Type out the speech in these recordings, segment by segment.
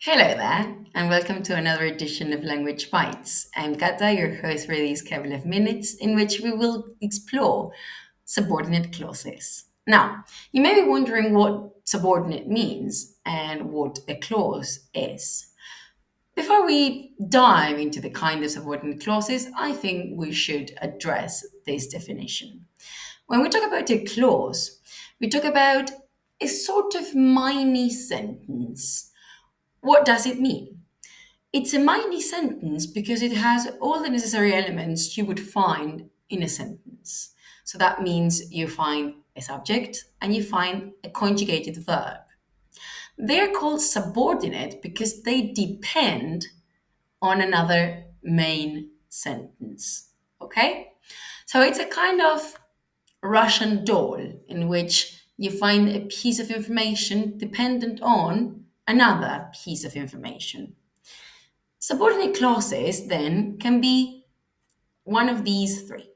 Hello there, and welcome to another edition of Language Bites. I'm Cata, your host for these couple of minutes, in which we will explore subordinate clauses. Now, you may be wondering what subordinate means and what a clause is. Before we dive into the kind of subordinate clauses, I think we should address this definition. When we talk about a clause, we talk about a sort of mini sentence. What does it mean? It's a mini sentence because it has all the necessary elements you would find in a sentence. So that means you find a subject and you find a conjugated verb. They're called subordinate because they depend on another main sentence. Okay? So it's a kind of Russian doll in which you find a piece of information dependent on another piece of information. Subordinate clauses then can be one of these three.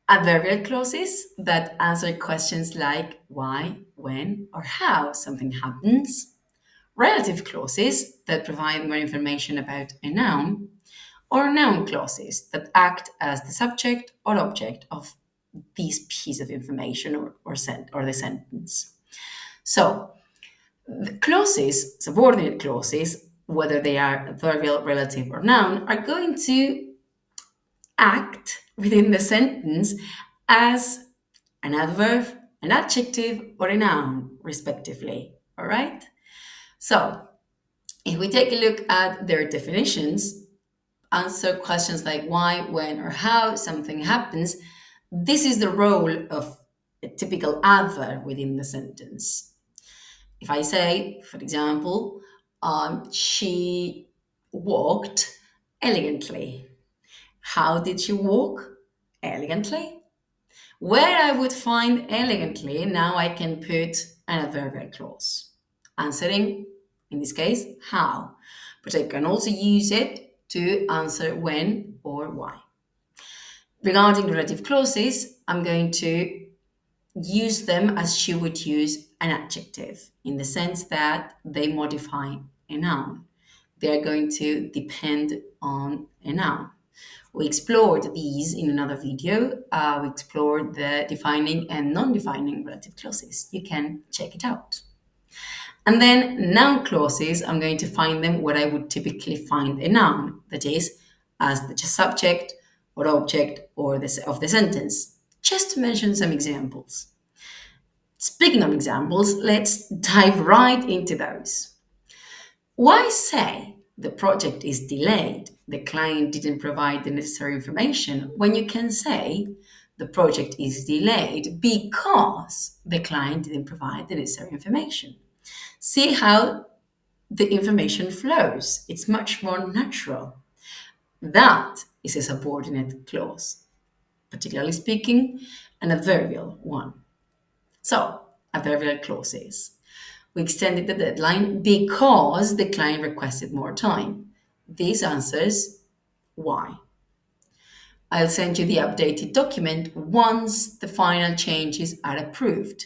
Adverbial clauses that answer questions like why, when, or how something happens. Relative clauses that provide more information about a noun. Or noun clauses that act as the subject or object of this piece of information or the sentence. So, the clauses, subordinate clauses, whether they are adverbial, relative, or noun, are going to act within the sentence as an adverb, an adjective, or a noun, respectively. All right? So, if we take a look at their definitions, answer questions like why, when, or how something happens, this is the role of a typical adverb within the sentence. If I say, for example, she walked elegantly. How did she walk? Elegantly. Where I would find elegantly, now I can put an adverbial clause. Answering, in this case, how. But I can also use it to answer when or why. Regarding relative clauses, I'm going to use them as you would use an adjective in the sense that they modify a noun. They're going to depend on a noun. We explored these in another video. We explored the defining and non-defining relative clauses. You can check it out. And then noun clauses, I'm going to find them where I would typically find a noun, that is, as the subject or object or of the sentence. Just to mention some examples. Speaking of examples, let's dive right into those. Why say the project is delayed? The client didn't provide the necessary information when you can say the project is delayed because the client didn't provide the necessary information. See how the information flows. It's much more natural. That is a subordinate clause, particularly speaking, an adverbial one. So, adverbial clauses. We extended the deadline because the client requested more time. This answers why. I'll send you the updated document once the final changes are approved.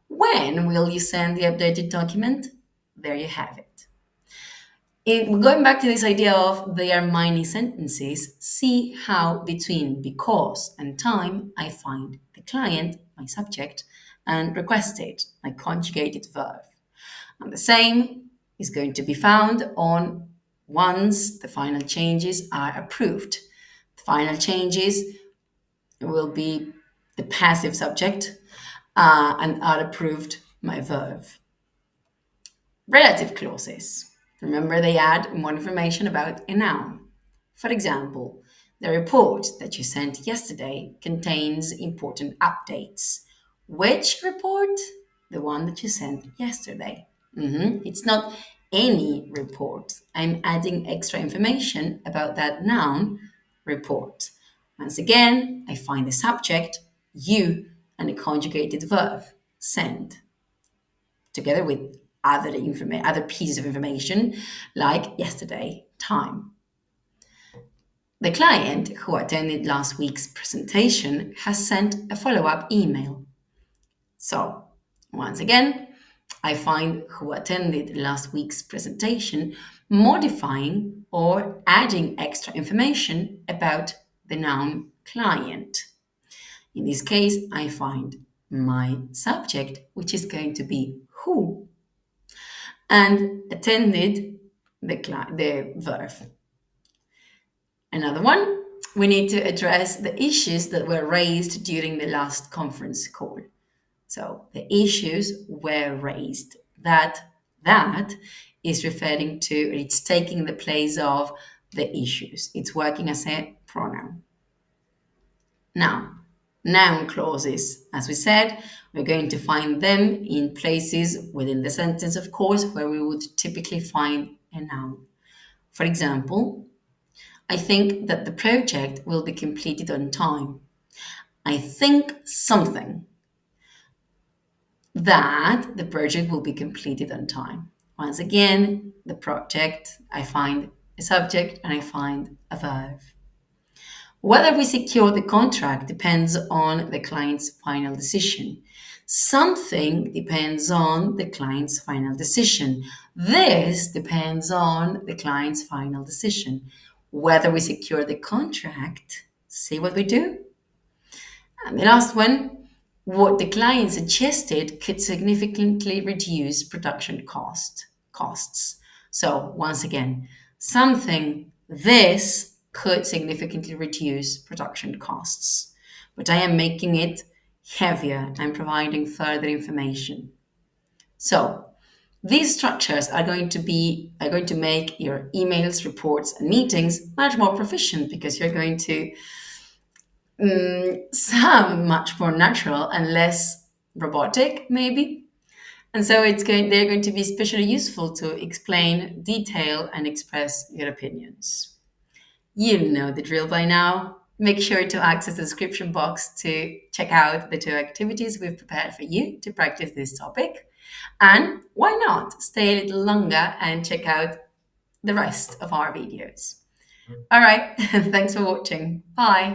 When will you send the updated document? There you have it. Going back to this idea of they are mini sentences, see how between because and time I find the client, my subject, and requested, my conjugated verb. And the same is going to be found on once the final changes are approved. The final changes will be the passive subject and are approved my verb. Relative clauses. Remember, they add more information about a noun. For example, the report that you sent yesterday contains important updates. Which report? The one that you sent yesterday. It's not any report. I'm adding extra information about that noun, report. Once again, I find the subject, you, and a conjugated verb, send, together with other pieces of information like yesterday, time. The client who attended last week's presentation has sent a follow-up email. So, once again, I find who attended last week's presentation, modifying or adding extra information about the noun client. In this case, I find my subject, which is going to be who, and attended the verb. Another one, we need to address the issues that were raised during the last conference call. So the issues were raised. That is referring to, it's taking the place of the issues. It's working as a pronoun. Now, noun clauses. As we said, we're going to find them in places within the sentence, of course, where we would typically find a noun. For example, I think that the project will be completed on time. I think something that the project will be completed on time. Once again, the project, I find a subject and I find a verb. Whether we secure the contract depends on the client's final decision. Something depends on the client's final decision. This depends on the client's final decision. Whether we secure the contract, see what we do? And the last one, what the client suggested could significantly reduce production costs. So once again, something this could significantly reduce production costs, but I am making it heavier. I'm providing further information. So these structures are going to make your emails, reports, and meetings much more proficient because you're going to sound much more natural and less robotic, maybe. And so they're going to be especially useful to explain, detail, and express your opinions. You know the drill by now. Make sure to access the description box to check out the two activities we've prepared for you to practice this topic. And why not stay a little longer and check out the rest of our videos? All right, thanks for watching. Bye.